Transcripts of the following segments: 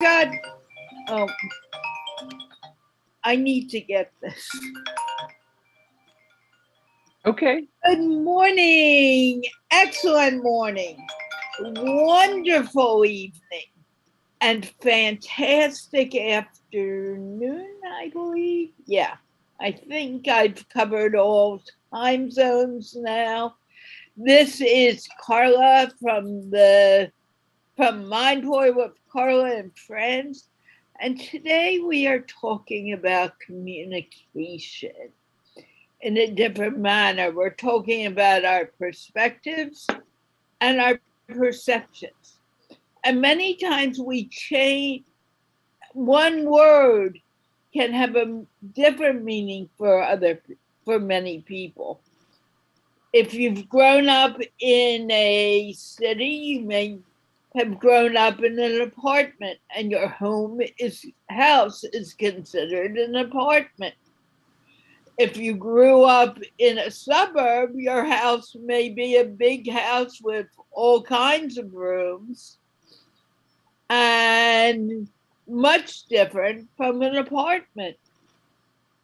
God, oh, I need to get this. Okay. Good morning. Excellent morning. Wonderful evening. And fantastic afternoon, I believe. Yeah, I think I've covered all time zones now. This is Carla from Mindful with Carla and Friends. And today we are talking about communication in a different manner. We're talking about our perspectives and our perceptions. And many times we change, one word can have a different meaning for many people. If you've grown up in a city, you may have grown up in an apartment, and your house is considered an apartment. If you grew up in a suburb, your house may be a big house with all kinds of rooms and much different from an apartment.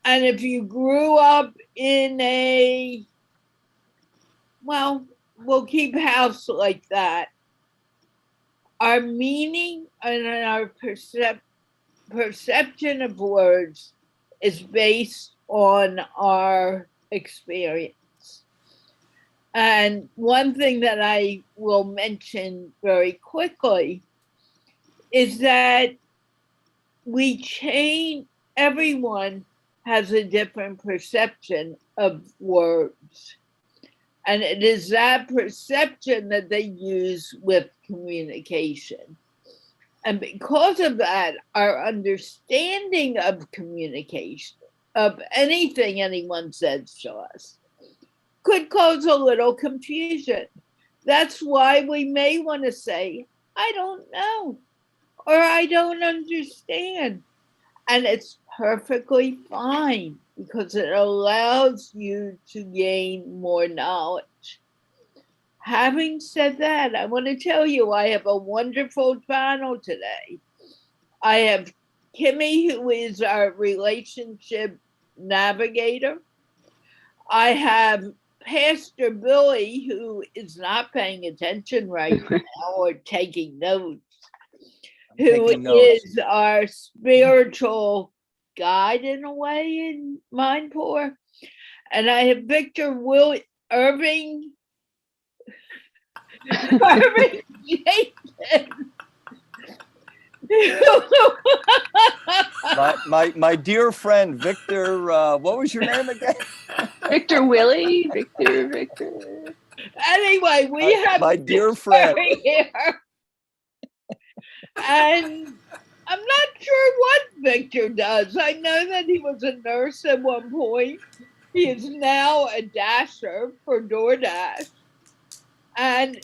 And if you grew up in we'll keep house like that. Our meaning and our perception of words is based on our experience. And one thing that I will mention very quickly is that everyone has a different perception of words. And it is that perception that they use with communication. And because of that, our understanding of communication, of anything anyone says to us, could cause a little confusion. That's why we may want to say, I don't know, or I don't understand. And it's perfectly fine because it allows you to gain more knowledge. Having said that, I want to tell you I have a wonderful panel today. I have Kimmy, who is our relationship navigator. I have Pastor Billy, who is not paying attention right now or taking notes, who is our spiritual guide in a way in Mindful. And I have Victor Irving Jason. my dear friend Victor, what was your name again? Victor Willie. Victor. Anyway, we have my dear friend here. And I'm not sure what Victor does. I know that he was a nurse at one point. He is now a dasher for DoorDash. And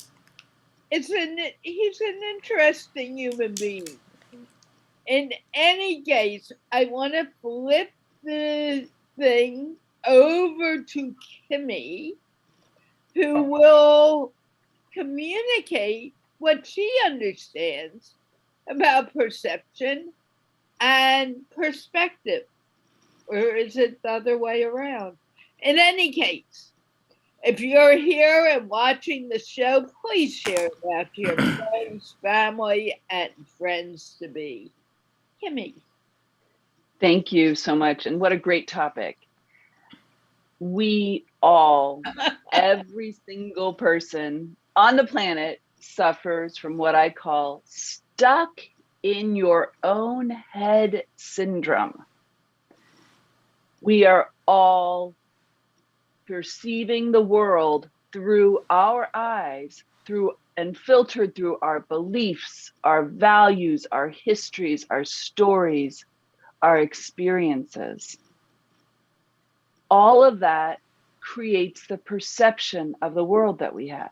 he's an interesting human being. In any case, I want to flip the thing over to Kimmy, who will communicate what she understands about perception and perspective. Or is it the other way around? In any case, if you're here and watching the show, please share it out to your friends, family, and friends to be. Kimmy. Thank you so much. And what a great topic. We all, every single person on the planet suffers from what I call stuck in your own head syndrome. We are all perceiving the world through our eyes, and filtered through our beliefs, our values, our histories, our stories, our experiences. All of that creates the perception of the world that we have.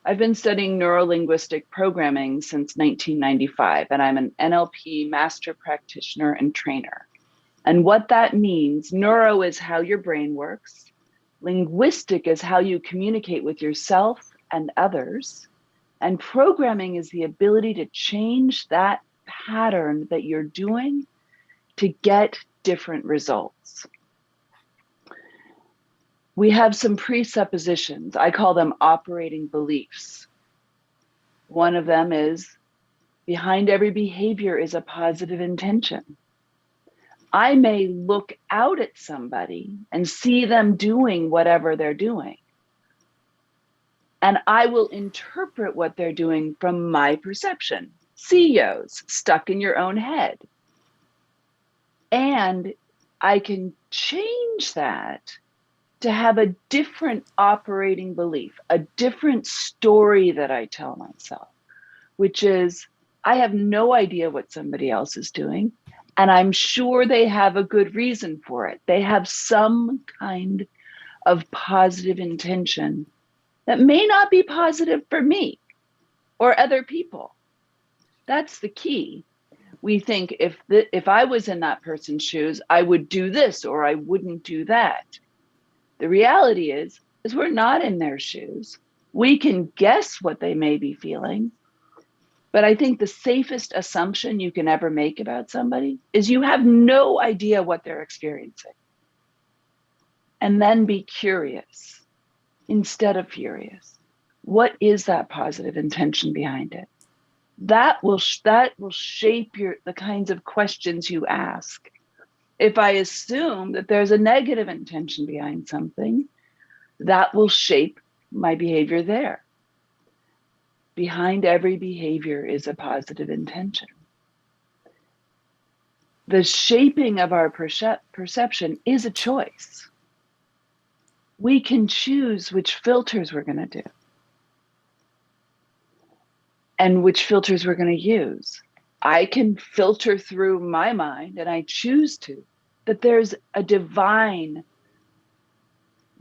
I've been studying neuro-linguistic programming since 1995, and I'm an NLP master practitioner and trainer. And what that means, neuro is how your brain works, linguistic is how you communicate with yourself and others, And programming is the ability to change that pattern that you're doing to get different results. We have some presuppositions. I call them operating beliefs. One of them is, behind every behavior is a positive intention. I may look out at somebody and see them doing whatever they're doing, and I will interpret what they're doing from my perception. CEOs, stuck in your own head. And I can change that to have a different operating belief, a different story that I tell myself, which is, I have no idea what somebody else is doing, and I'm sure they have a good reason for it. They have some kind of positive intention that may not be positive for me or other people. That's the key. We think if I was in that person's shoes, I would do this or I wouldn't do that. The reality is we're not in their shoes. We can guess what they may be feeling. But I think the safest assumption you can ever make about somebody is you have no idea what they're experiencing. And then be curious instead of furious. What is that positive intention behind it? That will shape the kinds of questions you ask. If I assume that there's a negative intention behind something, that will shape my behavior there. Behind every behavior is a positive intention. The shaping of our perception is a choice. We can choose which filters we're going to do and which filters we're going to use. I can filter through my mind, and I choose to, that there's a divine,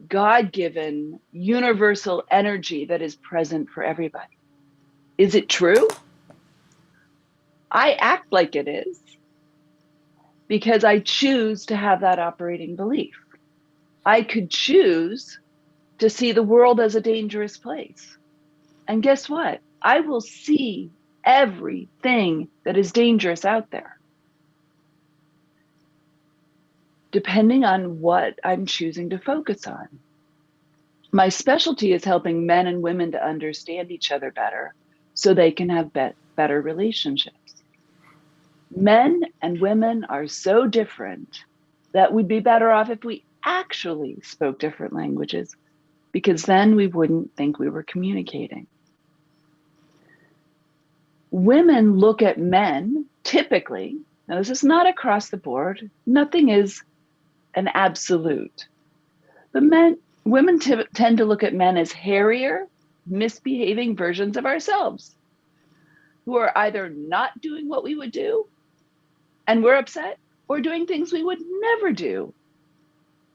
God-given, universal energy that is present for everybody. Is it true? I act like it is because I choose to have that operating belief. I could choose to see the world as a dangerous place. And guess what? I will see everything that is dangerous out there, depending on what I'm choosing to focus on. My specialty is helping men and women to understand each other better so they can have better relationships. Men and women are so different that we'd be better off if we actually spoke different languages, because then we wouldn't think we were communicating. Women look at men typically, now this is not across the board, nothing is an absolute, but women tend to look at men as hairier, misbehaving versions of ourselves, who are either not doing what we would do and we're upset, or doing things we would never do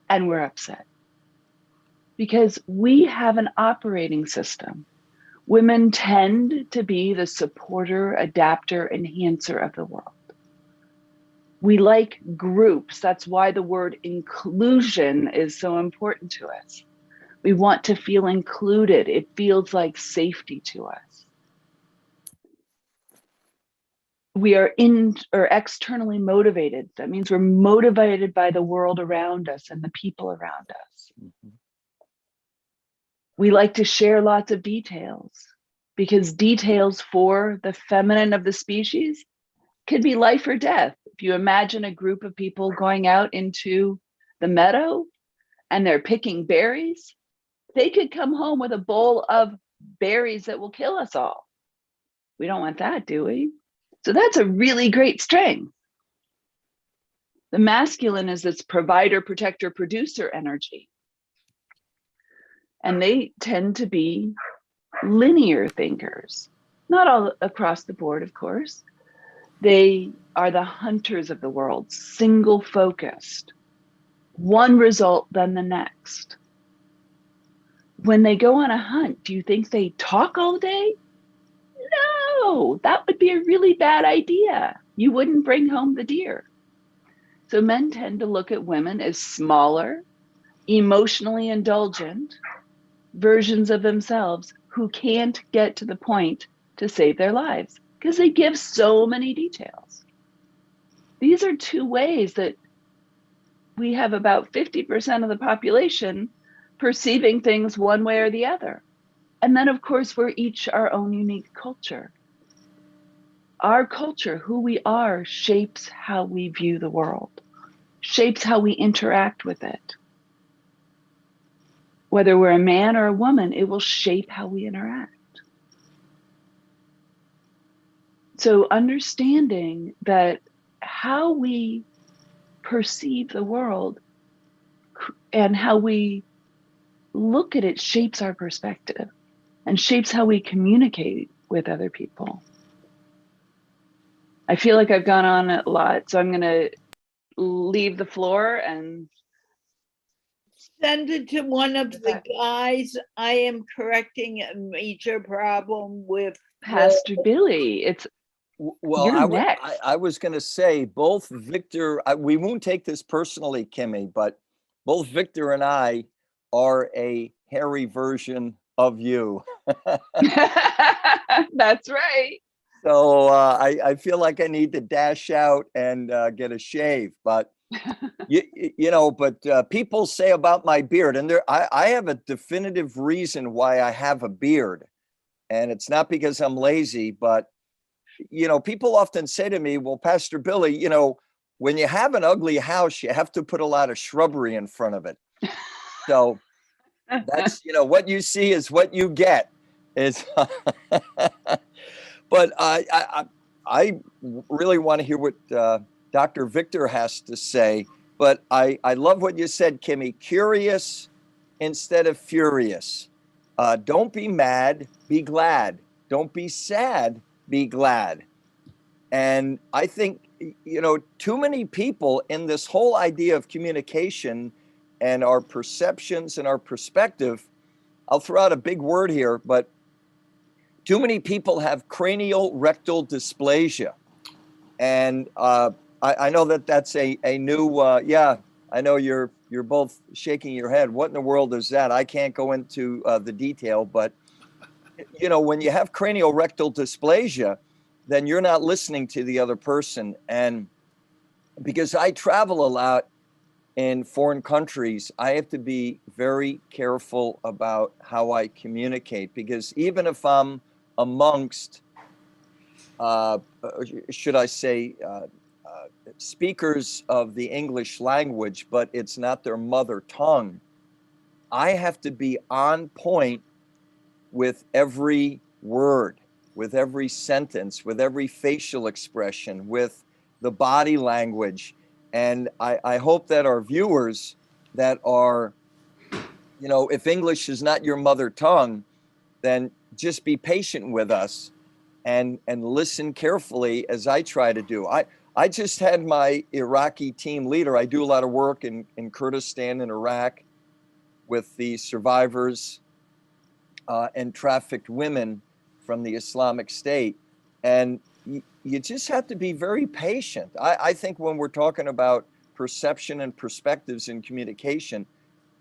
and we're upset. Because we have an operating system. Women tend to be the supporter, adapter, enhancer of the world. We like groups. That's why the word inclusion is so important to us. We want to feel included. It feels like safety to us. We are externally motivated. That means we're motivated by the world around us and the people around us. Mm-hmm. We like to share lots of details, because details for the feminine of the species could be life or death. If you imagine a group of people going out into the meadow and they're picking berries, they could come home with a bowl of berries that will kill us all. We don't want that, do we? So that's a really great strength. The masculine is this provider, protector, producer energy. And they tend to be linear thinkers, not all across the board, of course. They are the hunters of the world, single focused, one result then the next. When they go on a hunt, do you think they talk all day? No, that would be a really bad idea. You wouldn't bring home the deer. So men tend to look at women as smaller, emotionally indulgent versions of themselves who can't get to the point to save their lives because they give so many details. These are two ways that we have about 50% of the population perceiving things one way or the other. And then, of course, we're each our own unique culture. Our culture, who we are, shapes how we view the world, shapes how we interact with it. Whether we're a man or a woman, it will shape how we interact. So understanding that how we perceive the world and how we look at it shapes our perspective and shapes how we communicate with other people. I feel like I've gone on a lot, so I'm going to leave the floor and send it to one of the guys. I am correcting a major problem with Pastor Billy. It's well, next. I was going to say both Victor, we won't take this personally, Kimmy, but both Victor and I are a hairy version of you. That's right. So I feel like I need to dash out and get a shave, but but people say about my beard, and I have a definitive reason why I have a beard, and it's not because I'm lazy, but people often say to me, well, Pastor Billy, when you have an ugly house, you have to put a lot of shrubbery in front of it. So that's, what you see is what you get. Is but I really want to hear what Dr. Victor has to say. But I love what you said, Kimmy. Curious instead of furious. Don't be mad, be glad. Don't be sad, be glad. And I think, too many people in this whole idea of communication and our perceptions and our perspective, I'll throw out a big word here, but too many people have cranial rectal dysplasia. And I know that's a new, I know you're both shaking your head. What in the world is that? I can't go into the detail, but when you have cranial rectal dysplasia, then you're not listening to the other person. And because I travel a lot in foreign countries, I have to be very careful about how I communicate, because even if I'm amongst, should I say, speakers of the English language, but it's not their mother tongue, I have to be on point with every word, with every sentence, with every facial expression, with the body language. And I hope that our viewers that are, if English is not your mother tongue, then just be patient with us and listen carefully as I try to do. I just had my Iraqi team leader. I do a lot of work in Kurdistan and Iraq with the survivors and trafficked women from the Islamic State. And you just have to be very patient. I think when we're talking about perception and perspectives in communication,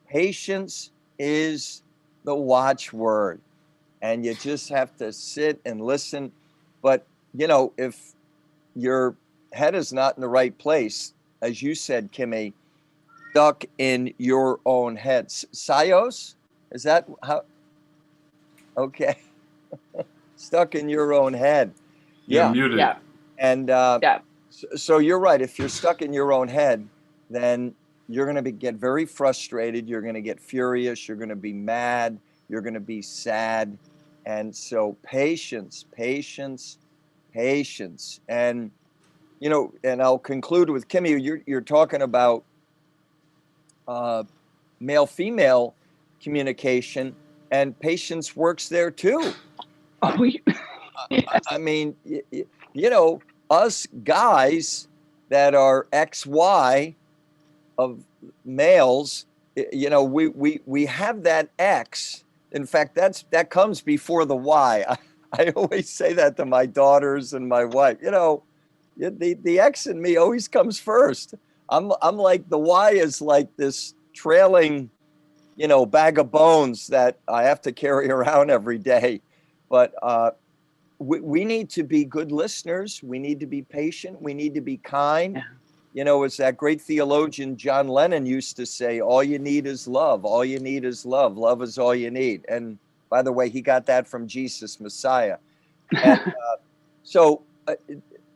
patience is the watchword. And you just have to sit and listen. But, if your head is not in the right place, as you said, Kimmy, stuck in your own head. Sayos? Is that how? Okay. Stuck in your own head. You're muted. Yeah. And so you're right. If you're stuck in your own head, then you're going to get very frustrated. You're going to get furious. You're going to be mad. You're going to be sad. And so patience. And, and I'll conclude with Kimmy, you're talking about male-female communication, and patience works there too. Oh, yes. I mean, us guys that are XY of males, we have that X. In fact, that comes before the Y. I always say that to my daughters and my wife. The X in me always comes first. I'm like, the Y is like this trailing bag of bones that I have to carry around every day. But we need to be good listeners. We need to be patient. We need to be kind. As that great theologian John Lennon used to say, all you need is love. All you need is love. Love is all you need. And by the way, he got that from Jesus Messiah.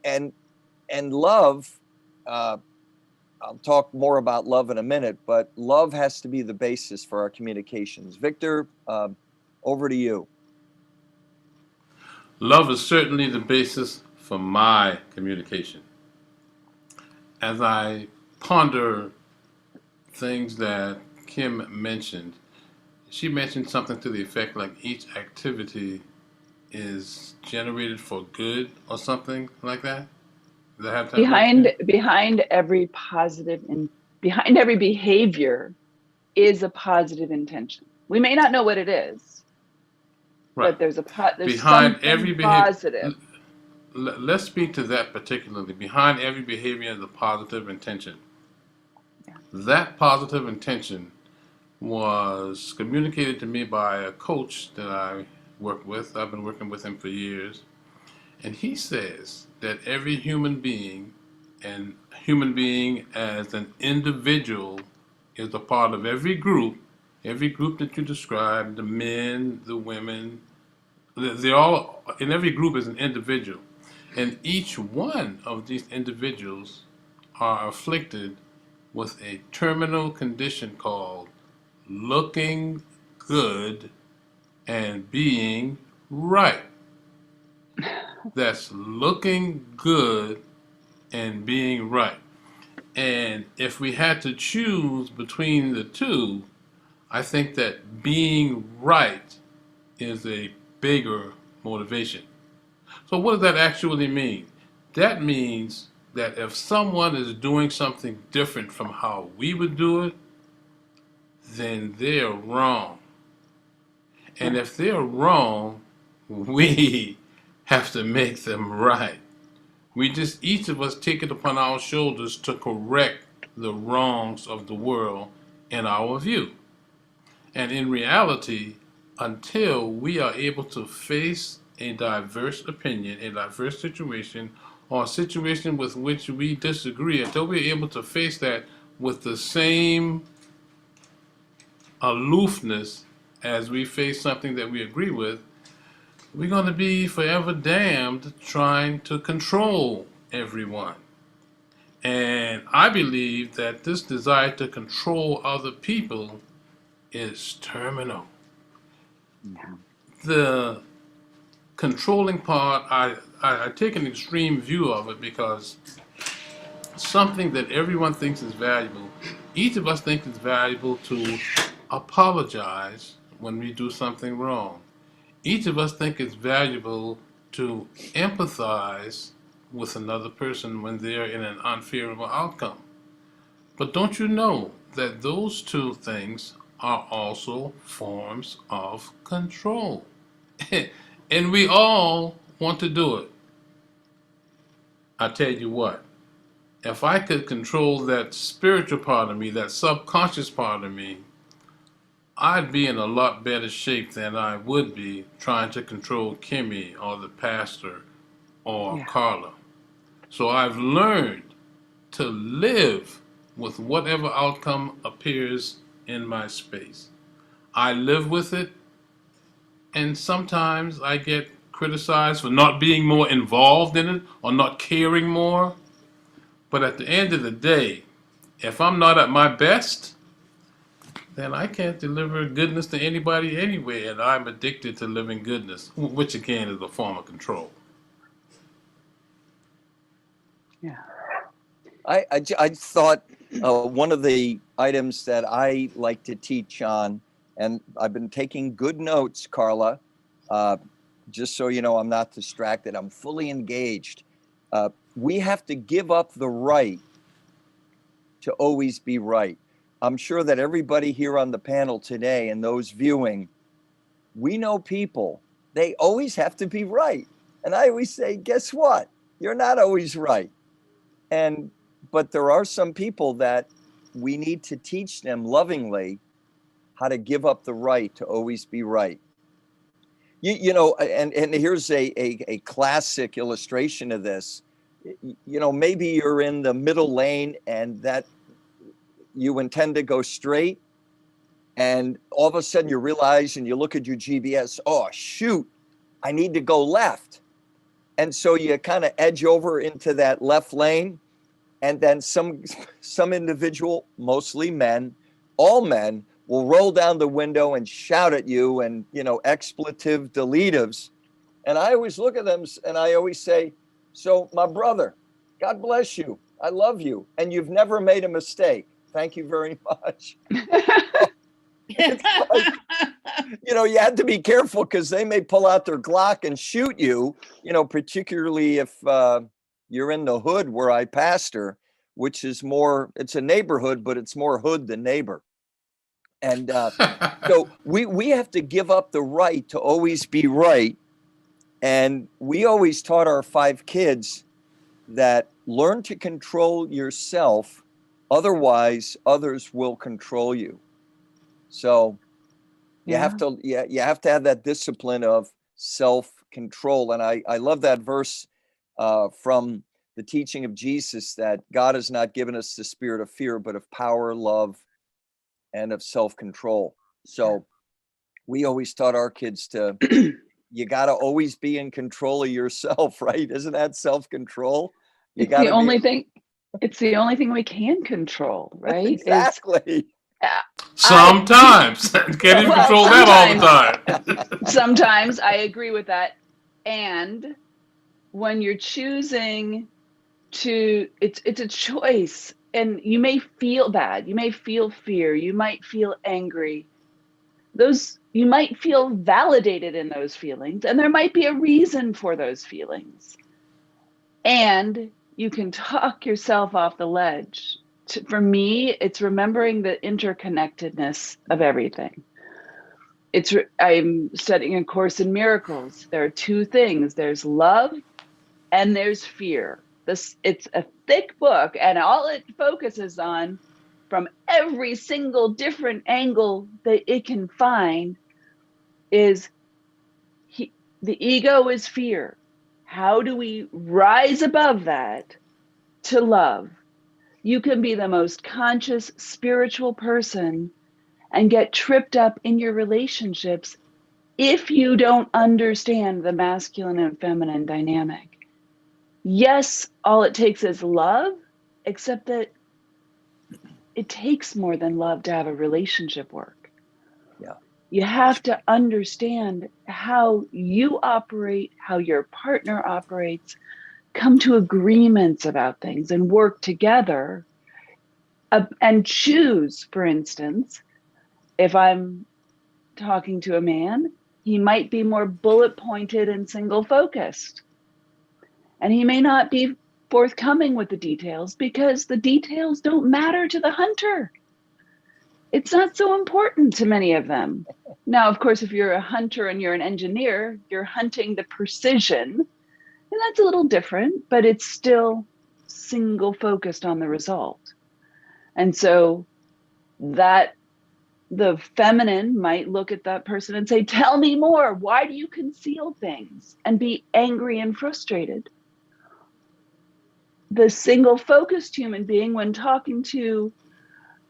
And and love, I'll talk more about love in a minute, but love has to be the basis for our communications. Victor, over to you. Love is certainly the basis for my communication. As I ponder things that Kim mentioned, she mentioned something to the effect like each activity is generated for good or something like that. Does that have that right? Behind every positive and behind every behavior is a positive intention. We may not know what it is, Right. but there's behind something every behavior positive. Let's speak to that particularly. Behind every behavior is a positive intention. Yeah. That positive intention was communicated to me by a coach that I work with. I've been working with him for years. And he says that every human being, and human being as an individual, is a part of every group that you described, the men, the women, they're all, in every group is an individual. And each one of these individuals are afflicted with a terminal condition called looking good and being right. That's looking good and being right. And if we had to choose between the two, I think that being right is a bigger motivation. So what does that actually mean? That means that if someone is doing something different from how we would do it, then they're wrong. And if they're wrong, we have to make them right. Each of us take it upon our shoulders to correct the wrongs of the world in our view. And in reality, until we are able to face a diverse opinion, a diverse situation, or a situation with which we disagree, until we're able to face that with the same aloofness as we face something that we agree with, we're going to be forever damned trying to control everyone. And I believe that this desire to control other people is terminal. The controlling part, I take an extreme view of it because something that everyone thinks is valuable, each of us thinks it's valuable to apologize when we do something wrong. Each of us think it's valuable to empathize with another person when they're in an unfavorable outcome. But don't you know that those two things are also forms of control? And we all want to do it. I tell you what, if I could control that spiritual part of me, that subconscious part of me, I'd be in a lot better shape than I would be trying to control Kimmy or the pastor or Carla. So I've learned to live with whatever outcome appears in my space. I live with it, and sometimes I get criticized for not being more involved in it or not caring more. But at the end of the day, if I'm not at my best, then I can't deliver goodness to anybody anyway, and I'm addicted to living goodness, which again is a form of control. Yeah. I thought one of the items that I like to teach on, and I've been taking good notes, Carla, just so you know I'm not distracted, I'm fully engaged. We have to give up the right to always be right. I'm sure that everybody here on the panel today and those viewing, we know people, they always have to be right. And I always say, guess what? You're not always right. But there are some people that we need to teach them lovingly how to give up the right to always be right. You know, and here's a classic illustration of this. You know, maybe you're in the middle lane and that you intend to go straight, and all of a sudden you realize and you look at your GPS, oh shoot, I need to go left. And so you kind of edge over into that left lane, and then some individual, mostly men, all men, will roll down the window and shout at you and, you know, expletive deletives. And I always look at them and I always say, so my brother, God bless you. I love you. And you've never made a mistake. Thank you very much. It's like, you know, you had to be careful because they may pull out their Glock and shoot you, you know, particularly if you're in the hood where I pastor, which is more, it's a neighborhood, but it's more hood than neighbor. And so we have to give up the right to always be right. And we always taught our 5 kids that learn to control yourself, otherwise others will control you. So you have to have that discipline of self-control. And I love that verse from the teaching of Jesus, that God has not given us the spirit of fear, but of power, love, and of self-control. So we always taught our kids to, you got to always be in control of yourself, right? Isn't that self-control? It's the only thing. It's the only thing we can control, right? Exactly. Sometimes. Can't even control that all the time. Sometimes I agree with that. And when you're choosing to, it's a choice. And you may feel bad. You may feel fear. You might feel angry. You might feel validated in those feelings. And there might be a reason for those feelings. And you can talk yourself off the ledge. For me, it's remembering the interconnectedness of everything. I'm studying a course in miracles. There are 2 things. There's love and there's fear. It's a thick book, and all it focuses on, from every single different angle that it can find, is the ego is fear. How do we rise above that to love? You can be the most conscious, spiritual person and get tripped up in your relationships if you don't understand the masculine and feminine dynamic. Yes, all it takes is love, except that it takes more than love to have a relationship work. Yeah. You have to understand how you operate, how your partner operates, come to agreements about things and work together, and choose. For instance, if I'm talking to a man, he might be more bullet pointed and single focused. And he may not be forthcoming with the details because the details don't matter to the hunter. It's not so important to many of them. Now, of course, if you're a hunter and you're an engineer, you're hunting the precision, and that's a little different, but it's still single focused on the result. And so that the feminine might look at that person and say, tell me more. Why do you conceal things? And be angry and frustrated. The single focused human being, when talking to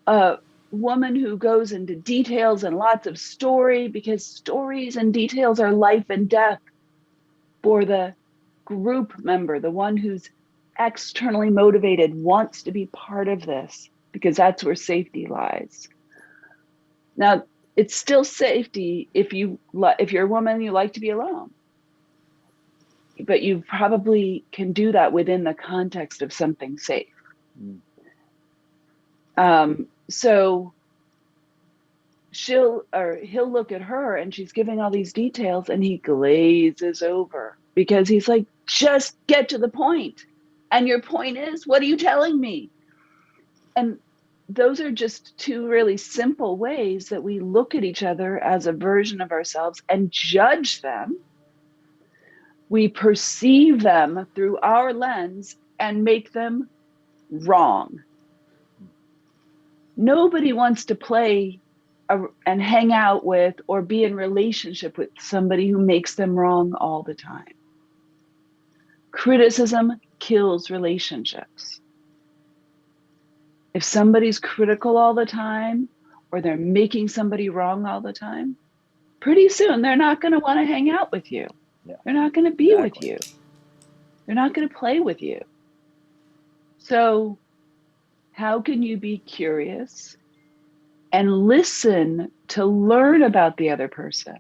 a woman who goes into details and lots of story, because stories and details are life and death for the group member, the one who's externally motivated, wants to be part of this, because that's where safety lies. Now, it's still safety if you're a woman and you like to be alone. But you probably can do that within the context of something safe. So he'll look at her and she's giving all these details and he glazes over because he's like, just get to the point. And your point is, what are you telling me? And those are just 2 really simple ways that we look at each other as a version of ourselves and judge them. We perceive them through our lens and make them wrong. Nobody wants to play and hang out with or be in relationship with somebody who makes them wrong all the time. Criticism kills relationships. If somebody's critical all the time, or they're making somebody wrong all the time, pretty soon they're not going to want to hang out with you. Yeah. They're not going to be with Exactly. you. They're not going to play with you. So how can you be curious and listen to learn about the other person?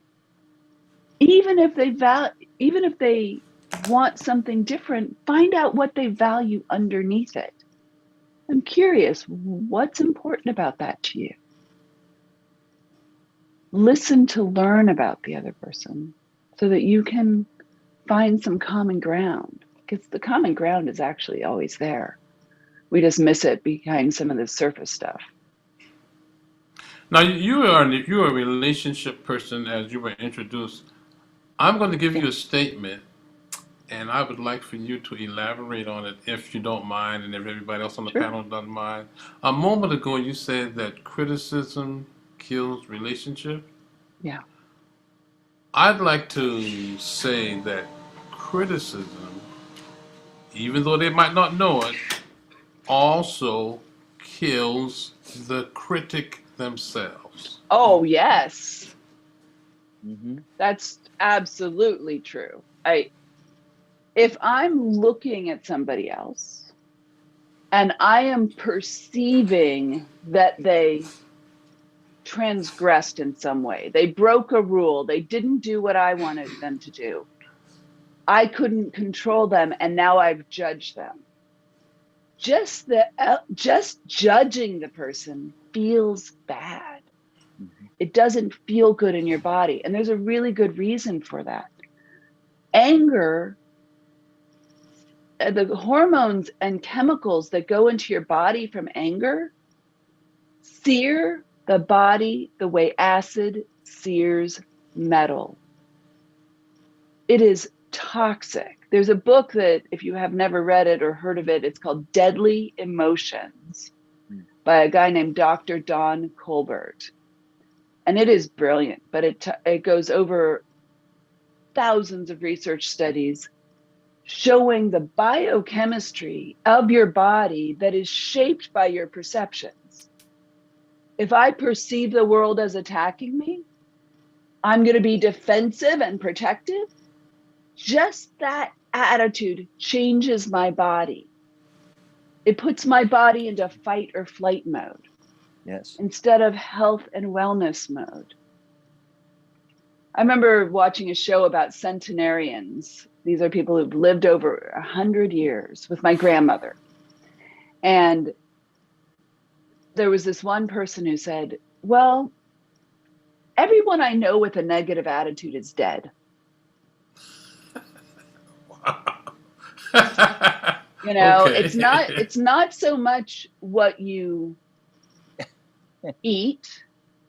Even if they want something different, find out what they value underneath it. I'm curious, what's important about that to you? Listen to learn about the other person so that you can find some common ground, because the common ground is actually always there. We just miss it behind some of the surface stuff. Now you're a relationship person, as you were introduced. I'm going to give you a statement, and I would like for you to elaborate on it if you don't mind, and if everybody else on the Sure. panel doesn't mind. A moment ago, you said that criticism kills relationship. Yeah. I'd like to say that criticism, even though they might not know it, also kills the critic themselves. Oh, yes. Mm-hmm. That's absolutely true. If I'm looking at somebody else and I am perceiving that they transgressed in some way, they broke a rule, they didn't do what I wanted them to do, I couldn't control them, and now I've judged them. Just judging the person feels bad. Mm-hmm. It doesn't feel good in your body, and there's a really good reason for that. Anger, the hormones and chemicals that go into your body from anger sear the body the way acid sears metal. It is toxic. There's a book that, if you have never read it or heard of it, it's called Deadly Emotions by a guy named Dr. Don Colbert. And it is brilliant, but it goes over thousands of research studies showing the biochemistry of your body that is shaped by your perceptions. If I perceive the world as attacking me, I'm going to be defensive and protective. Just that attitude changes my body. It puts my body into fight or flight mode. Yes. Instead of health and wellness mode. I remember watching a show about centenarians. These are people who've lived over 100 years with my grandmother. And there was this one person who said, well, everyone I know with a negative attitude is dead. You know, Okay. it's not so much what you eat,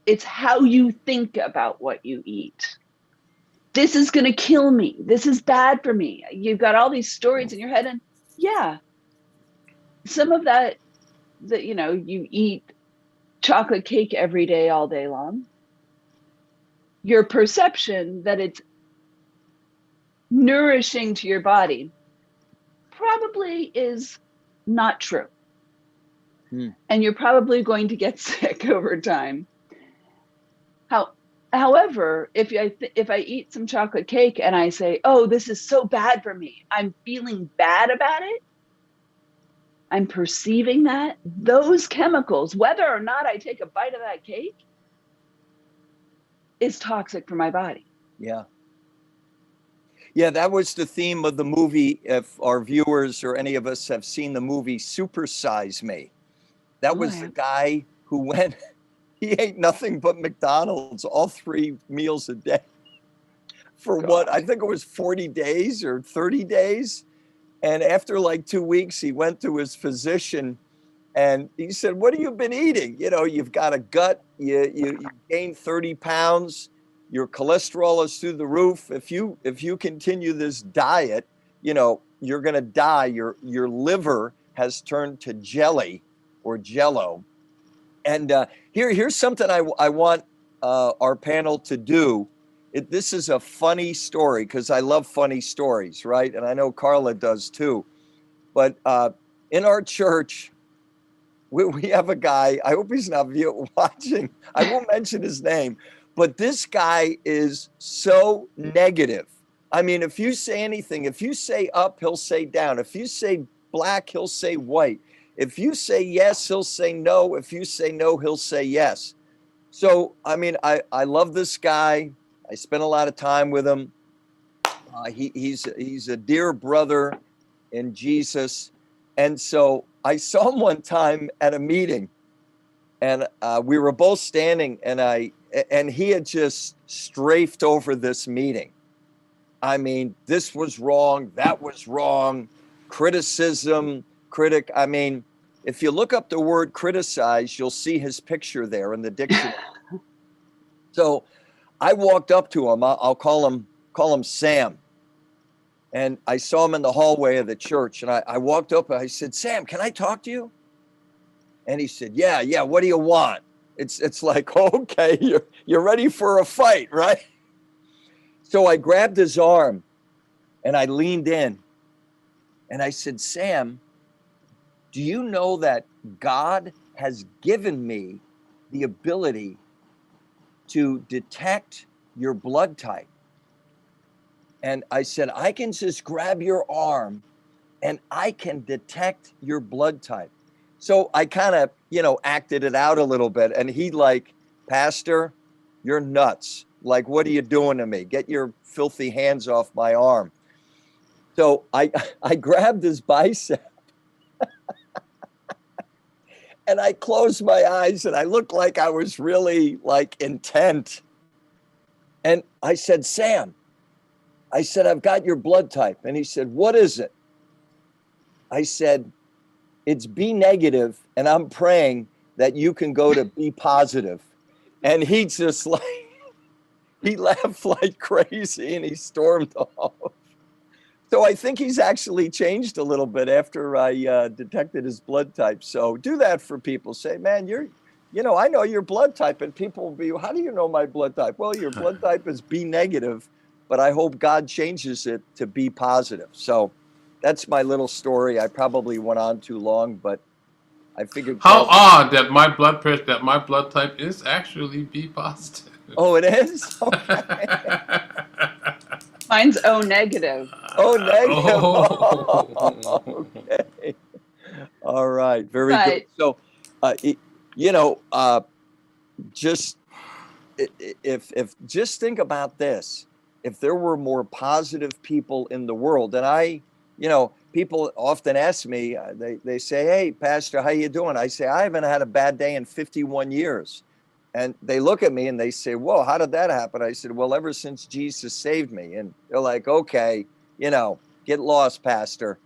it's how you think about what you eat. This is going to kill me. This is bad for me. You've got all these stories in your head, and yeah, some of that, you know, you eat chocolate cake every day, all day long. Your perception that it's nourishing to your body probably is not true. And you're probably going to get sick over time. However, if I eat some chocolate cake and I say, oh, this is so bad for me, I'm feeling bad about it, I'm perceiving that, those chemicals, whether or not I take a bite of that cake, is toxic for my body. Yeah. Yeah, that was the theme of the movie. If our viewers or any of us have seen the movie Supersize Me, that was the guy who went, he ate nothing but McDonald's all 3 meals a day for what, I think it was 40 days or 30 days. And after like 2 weeks, he went to his physician and he said, what have you been eating? You know, you've got a gut, you gained 30 pounds. Your cholesterol is through the roof. If you continue this diet, you know, you're going to die. Your liver has turned to jelly or jello. And here's something I want our panel to do. This is a funny story because I love funny stories, right? And I know Carla does too. But in our church, we have a guy. I hope he's not watching. I won't mention his name, but this guy is so negative. I mean, if you say anything, if you say up, he'll say down. If you say black, he'll say white. If you say yes, he'll say no. If you say no, he'll say yes. So, I mean, I love this guy. I spent a lot of time with him. He's a dear brother in Jesus. And so I saw him one time at a meeting, and we were both standing, and he had just strafed over this meeting. I mean, this was wrong, that was wrong, criticism, critic. I mean, if you look up the word criticize, you'll see his picture there in the dictionary. So I walked up to him. I'll call him Sam. And I saw him in the hallway of the church. And I walked up and I said, Sam, can I talk to you? And he said, yeah. What do you want? It's like, okay, you're ready for a fight, right? So I grabbed his arm and I leaned in and I said, Sam, do you know that God has given me the ability to detect your blood type? And I said, I can just grab your arm and I can detect your blood type. So I kind of, acted it out a little bit. And he like, Pastor, you're nuts. Like, what are you doing to me? Get your filthy hands off my arm. So I grabbed his bicep and I closed my eyes and I looked like I was really like intent. And I said, Sam, I've got your blood type. And he said, what is it? I said, it's B negative, and I'm praying that you can go to B positive. And he just like, he laughed like crazy and he stormed off. So I think he's actually changed a little bit after I detected his blood type. So do that for people. Say, man, I know your blood type. And people will be, how do you know my blood type? Well, your blood type is B negative, but I hope God changes it to B positive. So that's my little story. I probably went on too long, but I figured. How odd that my blood type is actually B positive. Oh, it is? Okay. Mine's O negative. Oh, negative. Oh. Okay. All right. Very good. So, just just think about this. If there were more positive people in the world, and people often ask me, they say, hey, Pastor, how you doing? I say, I haven't had a bad day in 51 years. And they look at me and they say, whoa, how did that happen? I said, well, ever since Jesus saved me. And they're like, okay, get lost, Pastor.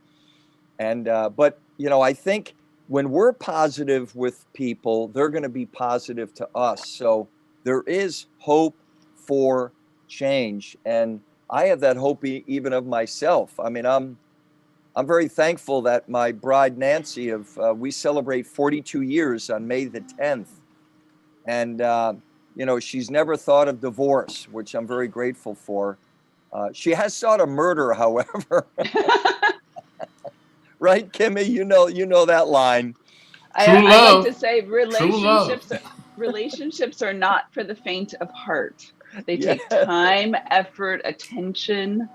And, but, I think when we're positive with people, they're going to be positive to us. So there is hope for change. And I have that hope even of myself. I mean, I'm very thankful that my bride, Nancy, we celebrate 42 years on May the 10th. And, she's never thought of divorce, which I'm very grateful for. She has thought of murder, however. Right, Kimmy? You know that line. I like to say relationships are not for the faint of heart. They take time, effort, attention.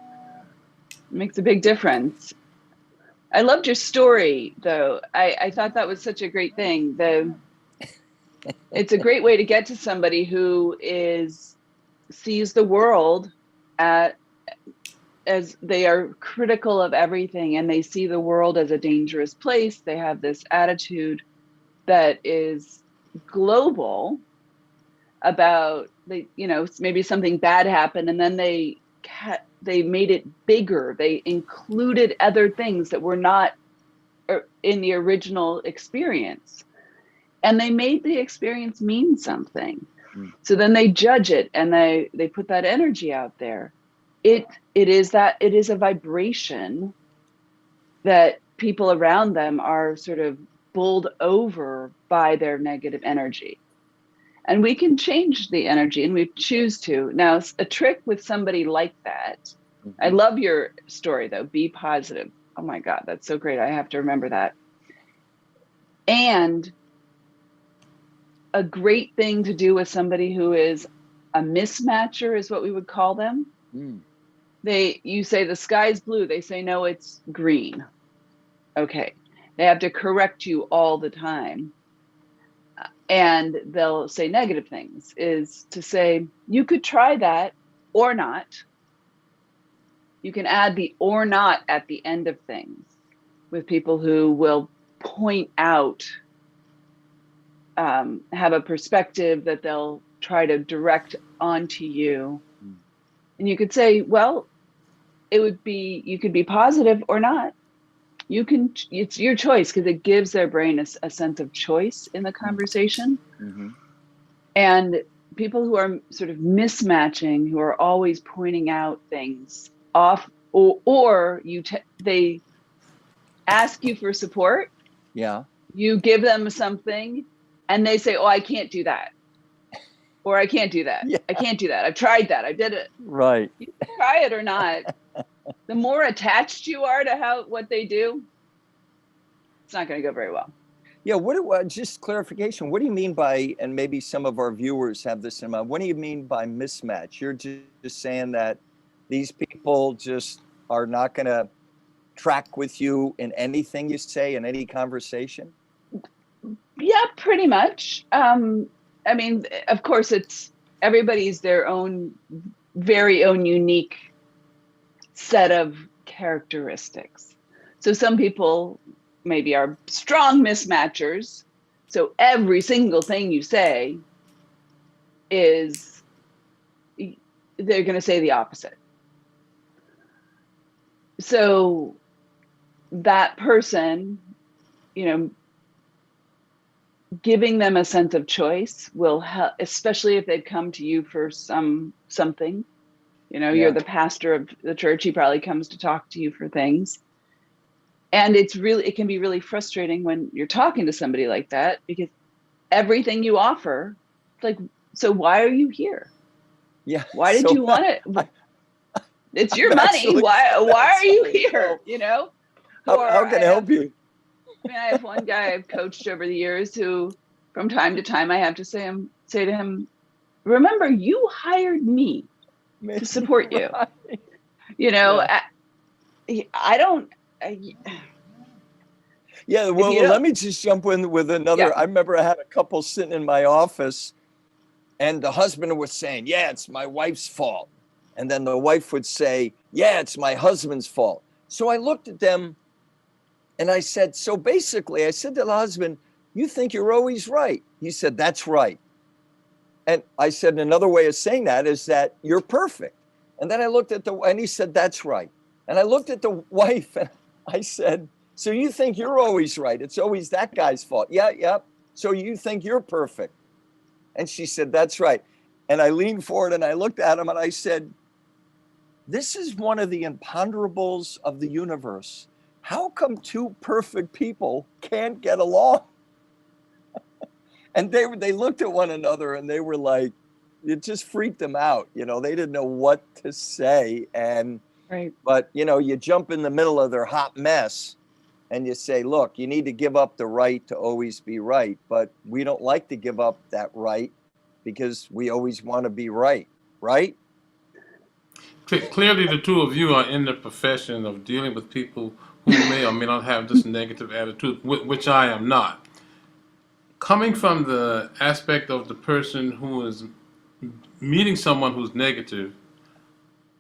It makes a big difference. I loved your story, though. I thought that was such a great thing. It's a great way to get to somebody who sees the world as they are critical of everything, and they see the world as a dangerous place. They have this attitude that is global about maybe something bad happened, and then they made it bigger. They included other things that were not in the original experience, and they made the experience mean something. So then they judge it, and they put that energy out there. It is a vibration that people around them are sort of bowled over by their negative energy. And we can change the energy, and we choose to. Now, a trick with somebody like that, I love your story though, be positive. Oh my God, that's so great. I have to remember that. And a great thing to do with somebody who is a mismatcher is what we would call them. You say the sky's blue, they say no, it's green. Okay, they have to correct you all the time, and they'll say negative things, is to say you could try that or not. You can add the or not at the end of things with people who will point out, have a perspective that they'll try to direct onto you. And you could say, well, you could be positive or not. It's your choice, because it gives their brain a sense of choice in the conversation. And people who are sort of mismatching, who are always pointing out things off, or they ask you for support. Yeah. You give them something and they say, oh, I can't do that. Or I can't do that. Yeah. I can't do that. I've tried that. I did it. Right. You can try it or not. The more attached you are to what they do, it's not going to go very well. Yeah. Just clarification. What do you mean by, and maybe some of our viewers have this in mind, what do you mean by mismatch? You're just saying that these people just are not going to track with you in anything you say in any conversation? Yeah, pretty much. I mean, of course, everybody's their own, very own unique set of characteristics. So some people maybe are strong mismatchers. So every single thing you say they're going to say the opposite. So that person, giving them a sense of choice will help, especially if they've come to you for something. You're the pastor of the church, he probably comes to talk to you for things. And it can be really frustrating when you're talking to somebody like that, because everything you offer, like, so why are you here? Yeah. Why did you want it? It's your money. Why are you here? How can I help you? I mean, I have one guy I've coached over the years who, from time to time, I have to say to him, remember, you hired me to support you. Right. I don't. Yeah, well, let me just jump in with another. Yeah. I remember I had a couple sitting in my office, and the husband was saying, yeah, it's my wife's fault. And then the wife would say, yeah, it's my husband's fault. So I looked at them and I said, so basically, I said to the husband, you think you're always right. He said, that's right. And I said, another way of saying that is that you're perfect. And then I looked at and he said, that's right. And I looked at the wife and I said, so you think you're always right. It's always that guy's fault. Yeah. So you think you're perfect. And she said, that's right. And I leaned forward and I looked at him and I said, this is one of the imponderables of the universe. How come two perfect people can't get along? And they looked at one another and they were like, it just freaked them out. They didn't know what to say. And, right. But, you jump in the middle of their hot mess and you say, look, you need to give up the right to always be right. But we don't like to give up that right because we always want to be right. Right? Clearly, the two of you are in the profession of dealing with people who may or may not have this negative attitude, which I am not. Coming from the aspect of the person who is meeting someone who's negative,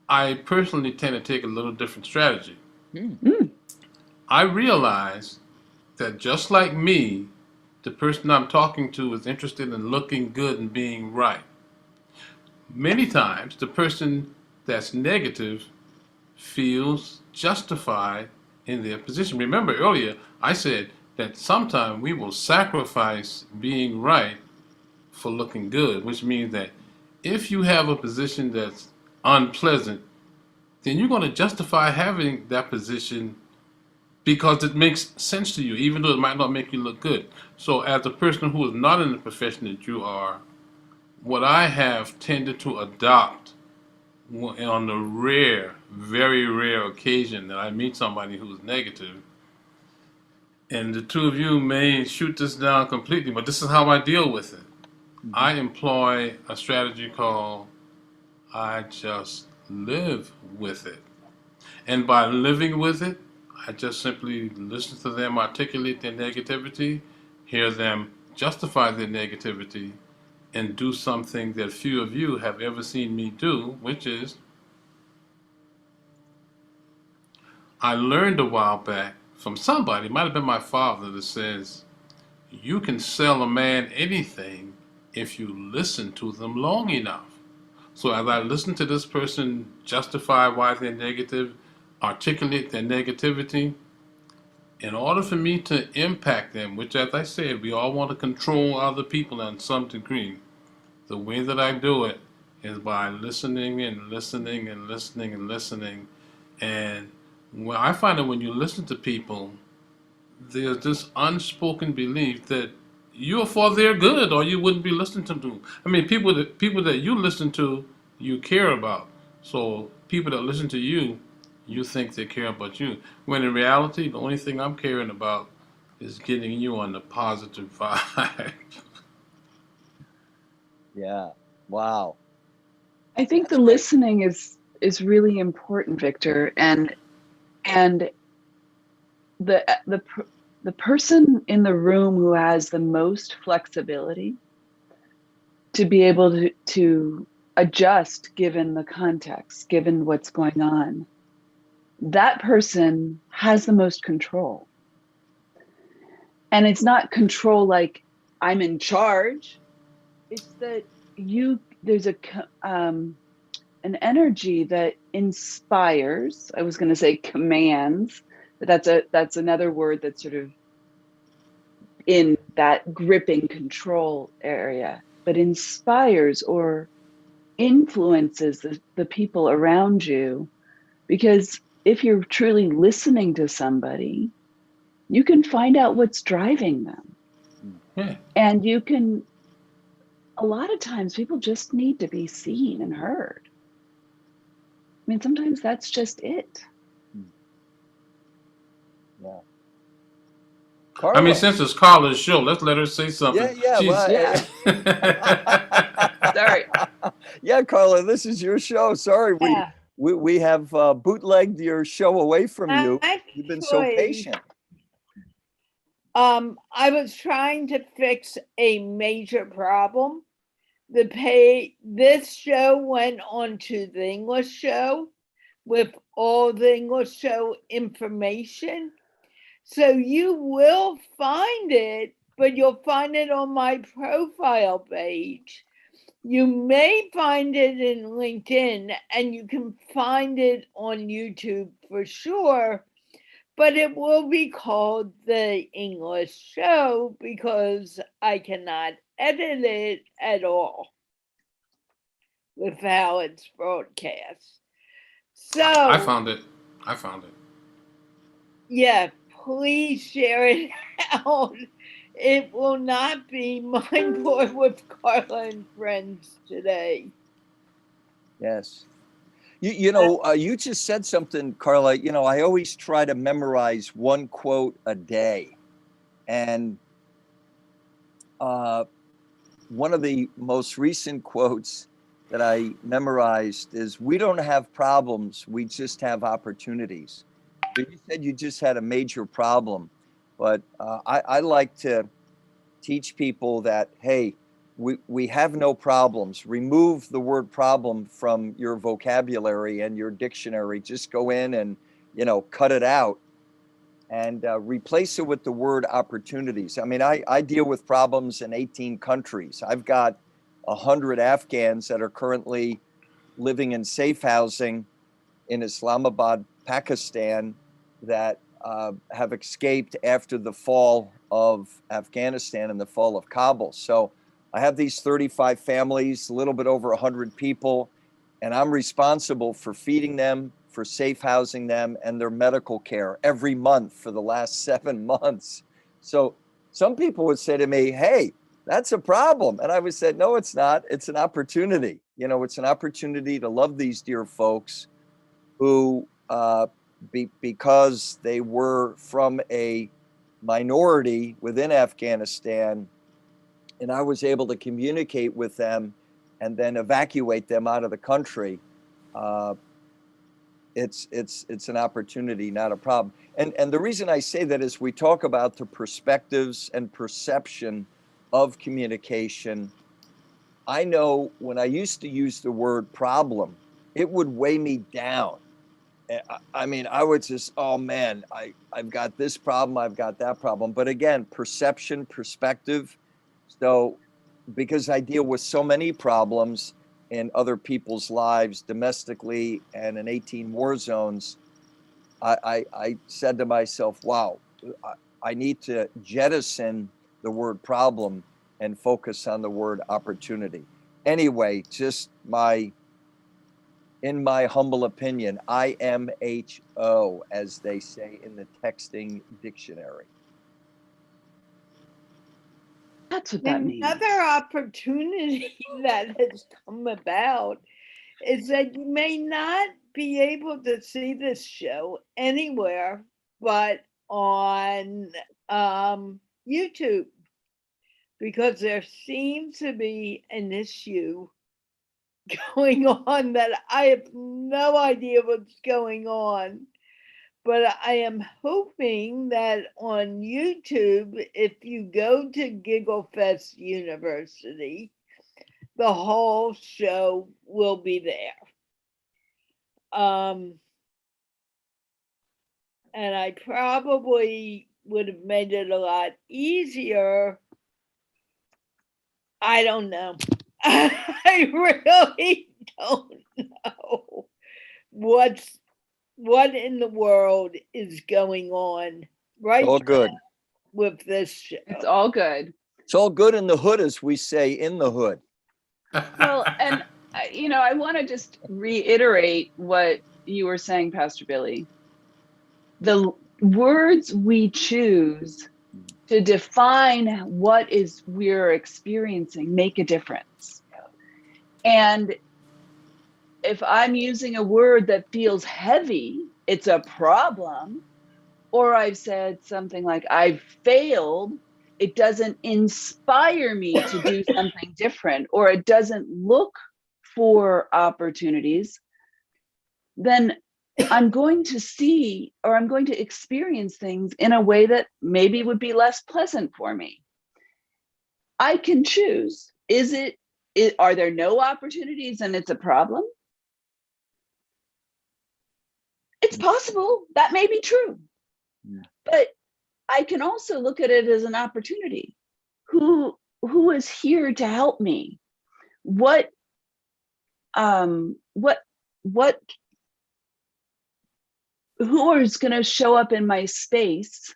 I personally tend to take a little different strategy. I realize that just like me, the person I'm talking to is interested in looking good and being right. Many times, the person that's negative feels justified in their position. Remember earlier, I said that sometimes we will sacrifice being right for looking good, which means that if you have a position that's unpleasant, then you're going to justify having that position because it makes sense to you, even though it might not make you look good. So, as a person who is not in the profession that you are, what I have tended to adopt on the rare, very rare occasion that I meet somebody who's negative, and the two of you may shoot this down completely, but this is how I deal with it. I employ a strategy called I just live with it. And by living with it, I just simply listen to them articulate their negativity, hear them justify their negativity, and do something that few of you have ever seen me do, which is I learned a while back from somebody, it might have been my father, that says, you can sell a man anything if you listen to them long enough. So as I listen to this person justify why they're negative, articulate their negativity, in order for me to impact them, which as I said, we all want to control other people in some degree, the way that I do it is by listening and listening and listening and listening. And when I find that when you listen to people, there's this unspoken belief that you're for their good, or you wouldn't be listening to them. I mean, people that you listen to, you care about. So people that listen to you, you think they care about you. When in reality, the only thing I'm caring about is getting you on the positive vibe. Yeah. Wow. I think the listening is really important, Victor, and the person in the room who has the most flexibility to be able to adjust given the context, given what's going on, that person has the most control. And it's not control like I'm in charge. It's that there's an energy that inspires. I was going to say commands, but that's another word that's sort of in that gripping control area, but inspires or influences the people around you. Because if you're truly listening to somebody, you can find out what's driving them. Yeah. And you can, a lot of times people just need to be seen and heard. I mean, sometimes that's just it. Yeah. I mean, since it's Carla's show, let's let her say something. Yeah. Sorry. Yeah, Carla, this is your show. Sorry, Yeah. we have bootlegged your show away from you. Actually, You've been so patient. I was trying to fix a major problem. This show went on to the English show with all the English show information. So you will find it, but you'll find it on my profile page. You may find it in LinkedIn, and you can find it on YouTube for sure, but it will be called the English show because I cannot edit it at all with how it's broadcast. So I found it. Yeah, please share it out. It will not be Mind Board with Carla and Friends today. Yes. You just said something, Carla. I always try to memorize one quote a day. And one of the most recent quotes that I memorized is, we don't have problems, we just have opportunities. So you said you just had a major problem, but I like to teach people that, hey, we have no problems. Remove the word problem from your vocabulary and your dictionary. Just go in and, cut it out and replace it with the word opportunities. I mean, I deal with problems in 18 countries. I've got 100 Afghans that are currently living in safe housing in Islamabad, Pakistan, that have escaped after the fall of Afghanistan and the fall of Kabul. So I have these 35 families, a little bit over 100 people, and I'm responsible for feeding them, for safe housing them and their medical care every month for the last 7 months. So some people would say to me, hey, that's a problem. And I would say, no, it's not. It's an opportunity. You know, it's an opportunity to love these dear folks who, because they were from a minority within Afghanistan, and I was able to communicate with them and then evacuate them out of the country. It's an opportunity, not a problem. And the reason I say that is we talk about the perspectives and perception of communication. I know when I used to use the word problem, it would weigh me down. I mean, I would just, oh man, I've got this problem, I've got that problem. But again, perception, perspective. So because I deal with so many problems in other people's lives domestically and in 18 war zones, I said to myself, wow, I need to jettison the word problem and focus on the word opportunity. Anyway, just in my humble opinion, IMHO, as they say in the texting dictionary. That's what that means. Another opportunity that has come about is that you may not be able to see this show anywhere but on YouTube, because there seems to be an issue going on that I have no idea what's going on. But I am hoping that on YouTube, if you go to Giggle Fest University, the whole show will be there. And I probably would have made it a lot easier. I don't know. I really don't know what in the world is going on right All good. now with this show. It's all good. It's all good in the hood, as we say, in the hood. Well, and I want to just reiterate what you were saying, Pastor Billy. The words we choose to define what is we're experiencing make a difference. And if I'm using a word that feels heavy, it's a problem. Or I've said something like, I've failed, it doesn't inspire me to do something different, or it doesn't look for opportunities, then I'm going to see, or I'm going to experience things in a way that maybe would be less pleasant for me. I can choose. Are there no opportunities and it's a problem? It's possible. That may be true. Yeah. But I can also look at it as an opportunity. Who is here to help me? Who is going to show up in my space?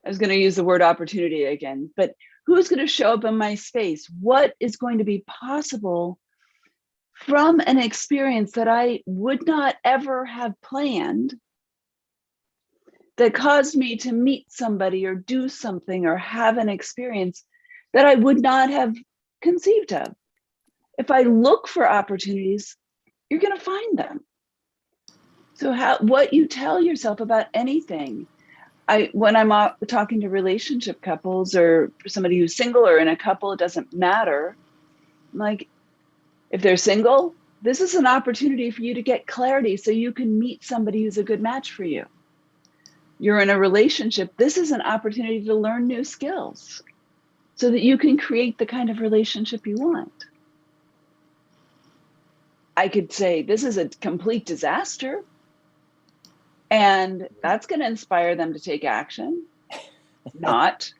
I was going to use the word opportunity again, but who's going to show up in my space? What is going to be possible from an experience that I would not ever have planned, that caused me to meet somebody or do something or have an experience that I would not have conceived of? If I look for opportunities, you're going to find them. So what you tell yourself about anything, when I'm talking to relationship couples or somebody who's single or in a couple, it doesn't matter. I'm like, if they're single, this is an opportunity for you to get clarity so you can meet somebody who's a good match for you. You're in a relationship, this is an opportunity to learn new skills so that you can create the kind of relationship you want. I could say this is a complete disaster, and that's going to inspire them to take action. Not.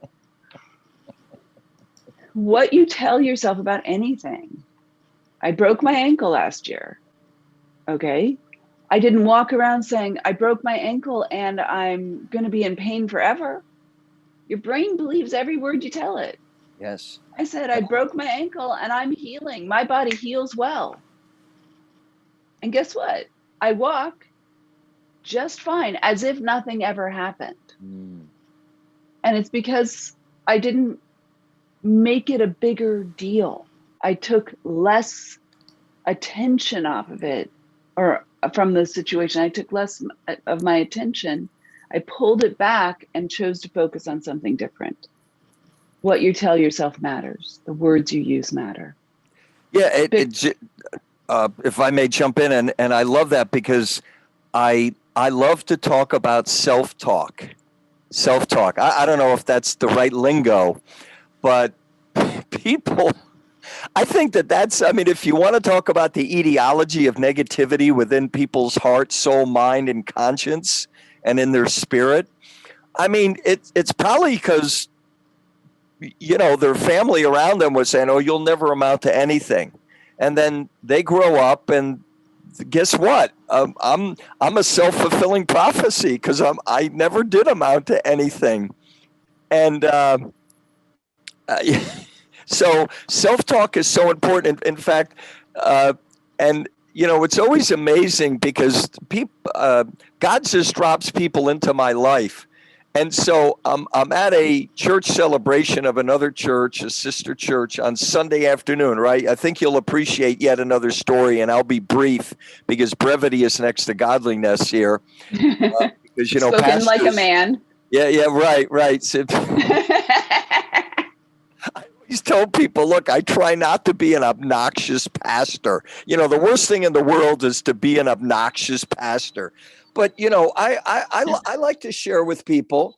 What you tell yourself about anything. I broke my ankle last year. Okay. I didn't walk around saying, I broke my ankle and I'm going to be in pain forever. Your brain believes every word you tell it. Yes. I said, I broke my ankle and I'm healing. My body heals well. And guess what? I walk just fine, as if nothing ever happened. Mm. And it's because I didn't make it a bigger deal. I took less attention off of it, or from the situation. I took less of my attention. I pulled it back and chose to focus on something different. What you tell yourself matters. The words you use matter. Yeah, if I may jump in, and I love that because I love to talk about self-talk. Self-talk. I don't know if that's the right lingo, but people, I think that's, I mean, if you want to talk about the etiology of negativity within people's heart, soul, mind, and conscience, and in their spirit, I mean, it's probably because, their family around them was saying, oh, you'll never amount to anything. And then they grow up, and guess what? I'm a self-fulfilling prophecy because I never did amount to anything. And so self-talk is so important. In fact, and it's always amazing because God just drops people into my life. And so I'm at a church celebration of another church, a sister church, on Sunday afternoon, right? I think you'll appreciate yet another story, and I'll be brief because brevity is next to godliness here. Because Spoken pastors, like a man. Yeah, right. So, I always tell people, look, I try not to be an obnoxious pastor. The worst thing in the world is to be an obnoxious pastor. But, I like to share with people.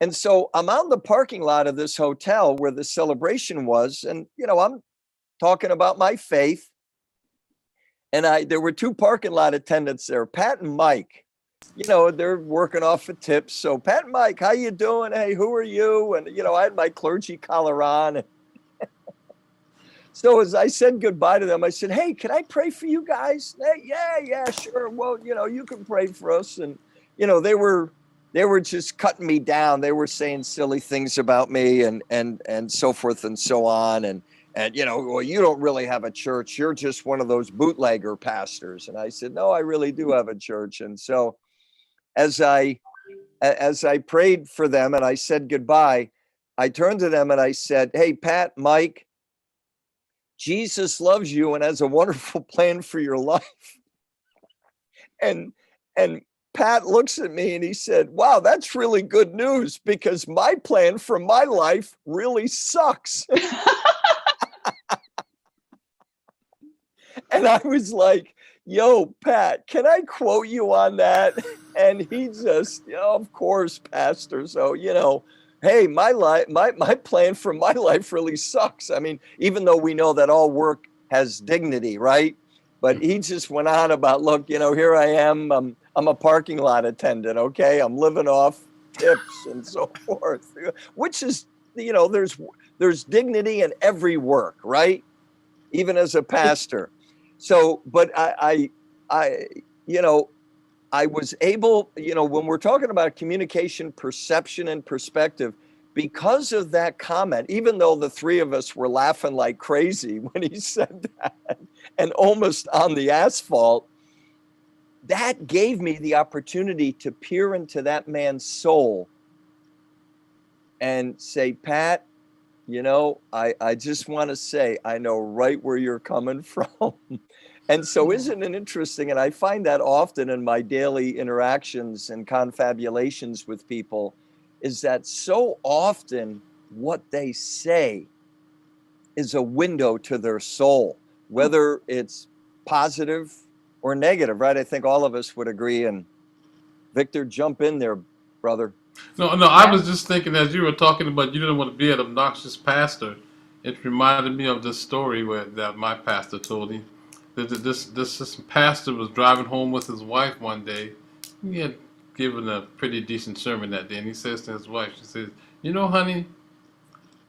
And so I'm out in the parking lot of this hotel where the celebration was. And, I'm talking about my faith. And there were two parking lot attendants there, Pat and Mike. They're working off of tips. So Pat and Mike, how you doing? Hey, who are you? And, I had my clergy collar on. So as I said goodbye to them, I said, hey, can I pray for you guys? Hey, yeah, sure. Well, you can pray for us. And, they were just cutting me down. They were saying silly things about me and so forth and so on. And, well, you don't really have a church. You're just one of those bootlegger pastors. And I said, no, I really do have a church. And so as I prayed for them and I said goodbye, I turned to them and I said, hey, Pat, Mike, Jesus loves you and has a wonderful plan for your life. And Pat looks at me and he said, wow, that's really good news because my plan for my life really sucks. And I was like, yo, Pat, can I quote you on that? And he just, of course, Pastor. So, hey, my plan for my life really sucks. I mean, even though we know that all work has dignity, right? But he just went on about, look, here I am. I'm a parking lot attendant. Okay, I'm living off tips and so forth, which is, there's dignity in every work, right? Even as a pastor. So, but I was able, when we're talking about communication, perception, and perspective, because of that comment, even though the three of us were laughing like crazy when he said that and almost on the asphalt, that gave me the opportunity to peer into that man's soul and say, Pat, I just want to say, I know right where you're coming from. And so isn't it interesting? And I find that often in my daily interactions and confabulations with people, is that so often what they say is a window to their soul, whether it's positive or negative, right? I think all of us would agree. And Victor, jump in there, brother. No, I was just thinking as you were talking about you didn't want to be an obnoxious pastor. It reminded me of this story that my pastor told me. This pastor was driving home with his wife one day. He had given a pretty decent sermon that day, and he says to his wife, she says, honey,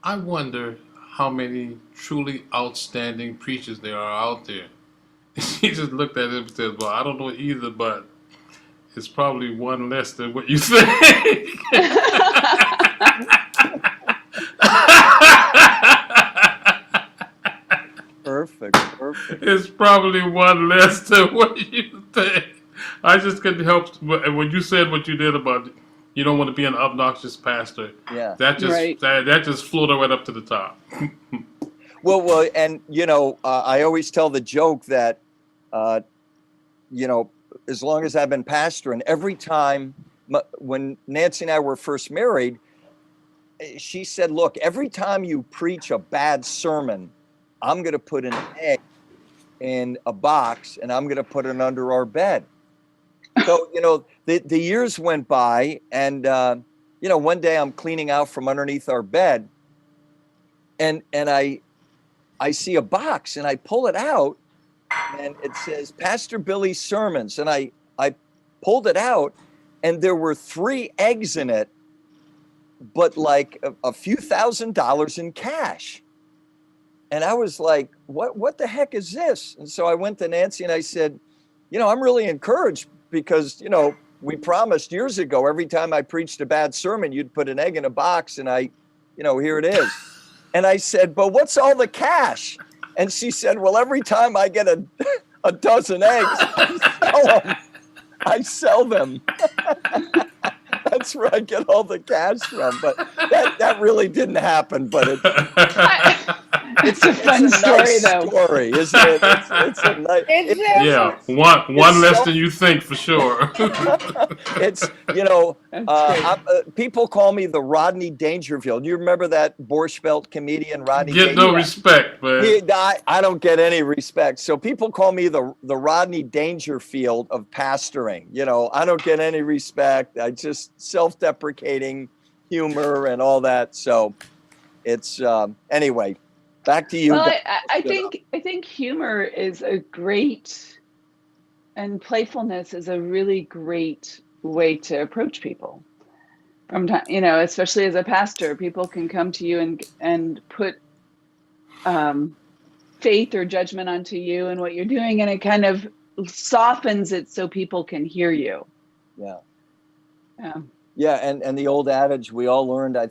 I wonder how many truly outstanding preachers there are out there. She just looked at him and said, well, I don't know either, but it's probably one less than what you think. Perfect. It's probably one less than what you think. I just couldn't help when you said what you did about you don't want to be an obnoxious pastor. Yeah. That just Right. that just floated right up to the top. Well, and I always tell the joke that, as long as I've been pastoring, every time when Nancy and I were first married, she said, "Look, every time you preach a bad sermon, I'm going to put an egg in a box and I'm going to put it under our bed." So, the years went by, and one day I'm cleaning out from underneath our bed, and I see a box, and I pull it out, and it says Pastor Billy's sermons, and I pulled it out, and there were 3 eggs in it, but like a few $1,000s in cash. And I was like, what the heck is this? And so I went to Nancy and I said, I'm really encouraged because, we promised years ago, every time I preached a bad sermon, you'd put an egg in a box, and here it is. And I said, but what's all the cash? And she said, well, every time I get a dozen eggs, I sell them. That's where I get all the cash from. But that really didn't happen. But it's a fun story, nice though. Story, isn't it? It's a nice. Yeah, one less than you think for sure. It's people call me the Rodney Dangerfield. Do you remember that Borscht Belt comedian Rodney? Get no respect, man. I don't get any respect. So people call me the Rodney Dangerfield of pastoring. I don't get any respect. I just self-deprecating humor and all that. So it's anyway. Back to you. Well, I think humor is a great, and playfulness is a really great way to approach people. From time, especially as a pastor, people can come to you and put faith or judgment onto you and what you're doing, and it kind of softens it so people can hear you. Yeah. Yeah. Yeah, and the old adage we all learned, I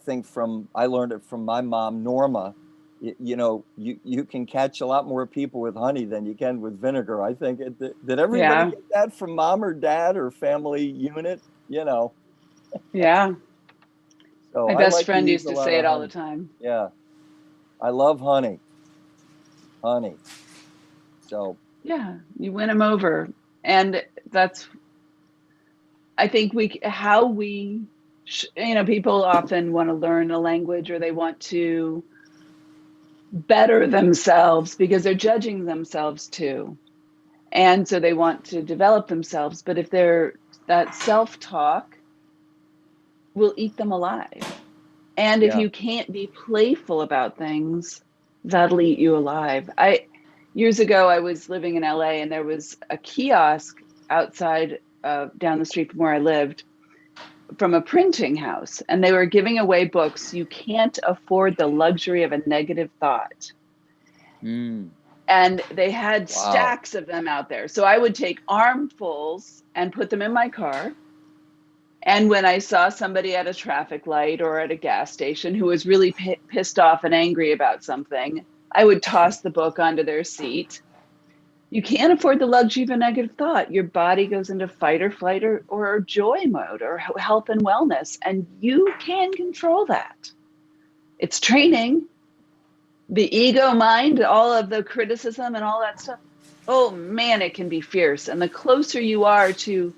learned it from my mom, Norma. You can catch a lot more people with honey than you can with vinegar. I think. Did everybody get that from mom or dad or family unit? Yeah. So my best friend used to say it all the time. Yeah. I love honey. Honey. So. Yeah, you win them over, and that's. I think people often want to learn a language, or they want to better themselves because they're judging themselves too. And so they want to develop themselves. But if that self-talk will eat them alive. And if you can't be playful about things, that'll eat you alive. Years ago, I was living in LA, and there was a kiosk outside down the street from where I lived, from a printing house, and they were giving away books. You can't afford the luxury of a negative thought. And they had stacks of them out there. So I would take armfuls and put them in my car. And when I saw somebody at a traffic light or at a gas station who was really pissed off and angry about something, I would toss the book onto their seat. You can't afford the luxury of a negative thought. Your body goes into fight or flight or joy mode or health and wellness, and you can control that. It's training. The ego mind, all of the criticism and all that stuff, oh man, it can be fierce. And the closer you are to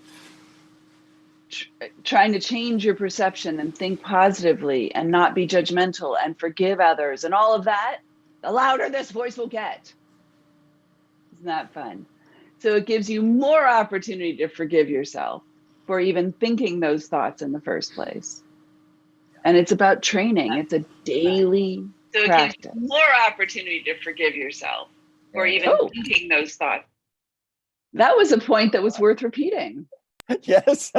trying to change your perception and think positively and not be judgmental and forgive others and all of that, the louder this voice will get. Isn't that fun? So it gives you more opportunity to forgive yourself for even thinking those thoughts in the first place. And it's about training. It's a daily practice. Gives you more opportunity to forgive yourself for even thinking those thoughts. That was a point that was worth repeating. Yes.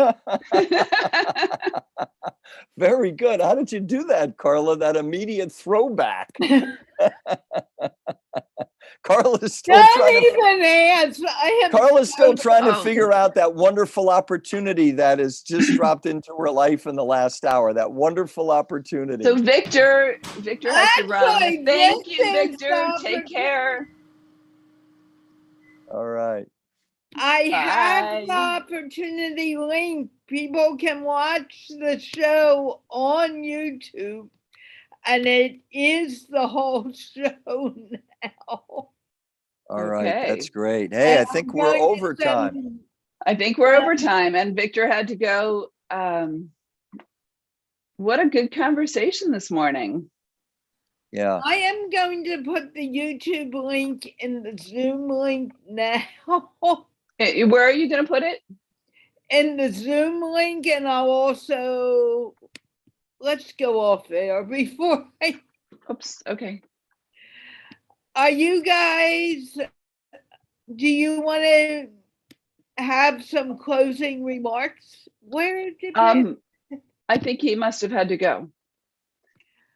Very good. How did you do that, Carla? That immediate throwback. Carla's still trying to figure out that wonderful opportunity that has just dropped into her life in the last hour. That wonderful opportunity. So Victor has to run. Thank you, Victor. Take care. All right. I have the Bye. opportunity link. People can watch the show on YouTube, and it is the whole show now. All right, Okay. that's great. Hey, I And think I'm we're going to overtime. send- I think we're over time, and Victor had to go. What a good conversation this morning. Yeah. I am going to put the YouTube link in the Zoom link now. Where are you going to put it? In the Zoom link, and I'll also, let's go off there before I, Oops. Okay. are you guys, do you want to have some closing remarks? Where did I think he must have had to go.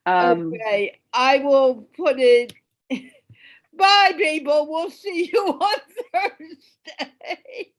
okay, I will put it. Bye, people. We'll see you on Thursday.